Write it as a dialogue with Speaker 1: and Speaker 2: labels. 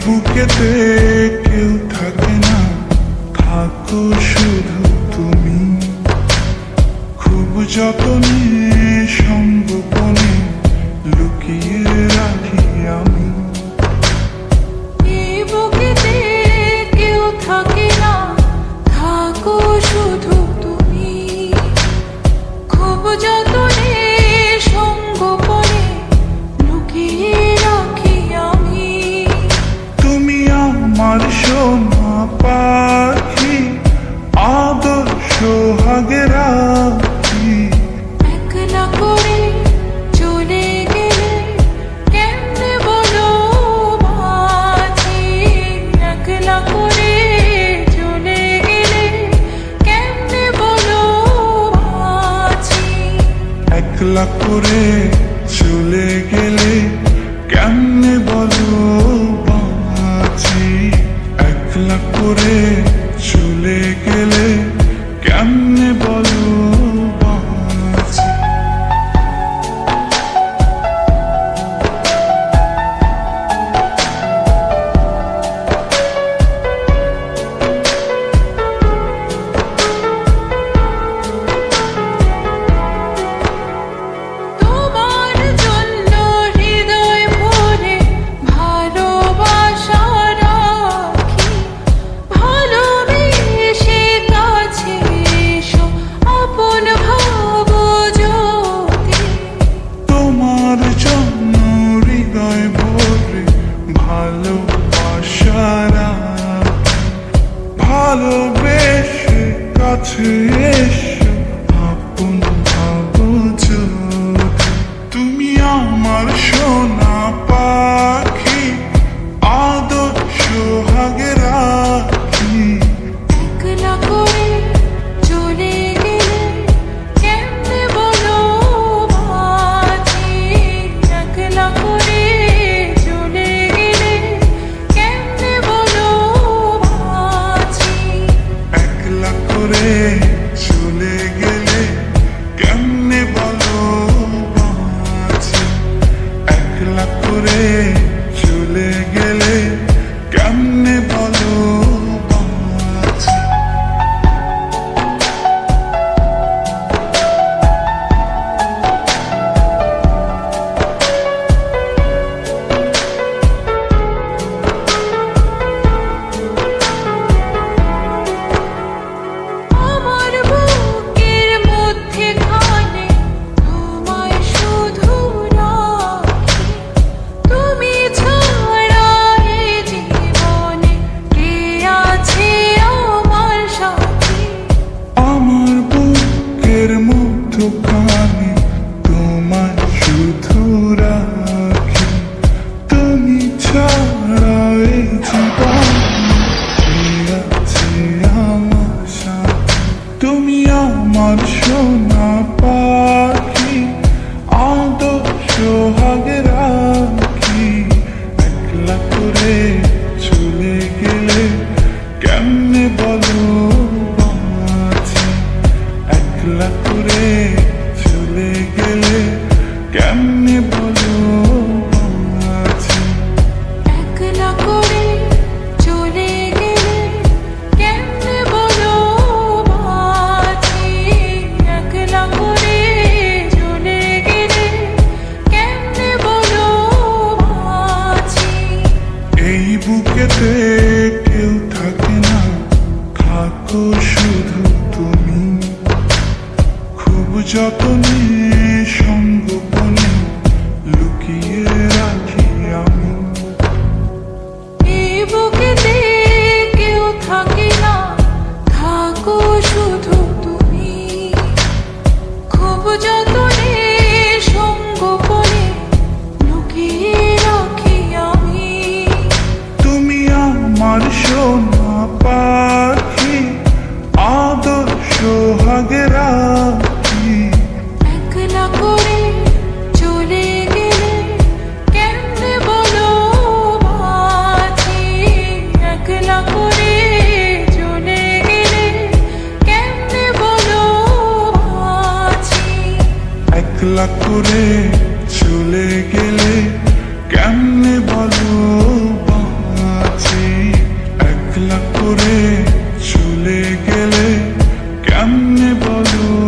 Speaker 1: বুকেতে কেউ থাকে না, থাকো শুধু তুমি। খুব যতনে সঙ্গোপনে লুকিয়ে রাখি আমি।
Speaker 2: এই বুকেতে কেউ থাকে না, থাকো শুধু তুমি। খুব যতনে সঙ্গোপনে লুকিয়ে রাখি আমি।
Speaker 1: তুমি আমার সোনা পাখি, আদর্শ হাগে রাখি।
Speaker 2: একলা করে চলে গেলে কেমনে বলো বাঁচি। একলা করে চলে গেলে কেমনে বলো বাঁচি।
Speaker 1: একলা করে চলে গেলে কেমনে বলো বাঁচি। একলা করে চলে গেলে কেমনে বলো বাঁচি।
Speaker 2: তোমার জন্য হৃদয় ভরে ভালোবাসা রাখি। ভালোবেসে কাছে এসো, আপন ভাবো যদি।
Speaker 1: তোমার জন্য হৃদয় ভরে ভালোবাসা রাখি। ভালোবেসে কাছে এসো, আপন ভাবো যদি। তুমি আমার সোনা পাখি, আদর্শ হাগে রাখি।
Speaker 2: একলা করে চলে গেলে কেমনে বলো বাঁচি। একলা করে চলে গেলে কেমনে বলো বাঁচি।
Speaker 1: একলা করে চলে গেলে কেমনে বলো বাঁচি। একলা করে চলে গেলে কেমনে বলো বাঁচি।
Speaker 2: আমার বুকের মধ্যে খানে তোমায় শুধু রাখি। তুমি ছাড়া এই জীবনে কে আছে আমার সাথী।
Speaker 1: আমার বুকের মধ্যখানে তোমায় শুধু রাখি। তুমি ছাড়া এই জীবনে কে আছে আমার সাথে। তুমি আমার সোনা পাখি, আদর্শ হাগে রাখি। একলা করে চলে গেলে কেমনে বলো বাঁচি। একলা করে চলে গেলে কেমনে বলো বাঁচি।
Speaker 2: একলা করে চলে গেলে কেমনে বলো বাঁচি। একলা করে চলে গেলে কেমনে বলো বাঁচি।
Speaker 1: এই বুকেতে কেউ থাকে না, থাকো শুধু তুমি। খুব যতনে সঙ্গোপনে লুকিয়ে রাখি আমি।
Speaker 2: এই বুকেতে কেউ থাকে না, থাকো শুধু তুমি। খুব যতনে সঙ্গোপনে লুকিয়ে রাখি আমি।
Speaker 1: তুমি আমার সোনা পাখি, আদর্শ হাগে রাখি।
Speaker 2: একলা করে চলে গেলে কেমনে বলো বাঁচি। একলা করে চলে গেলে কেমনে বলো বাঁচি।
Speaker 1: একলা করে চলে গেলে কেমনে বলো বাঁচি। একলা করে চলে গেলে কেমনে বলো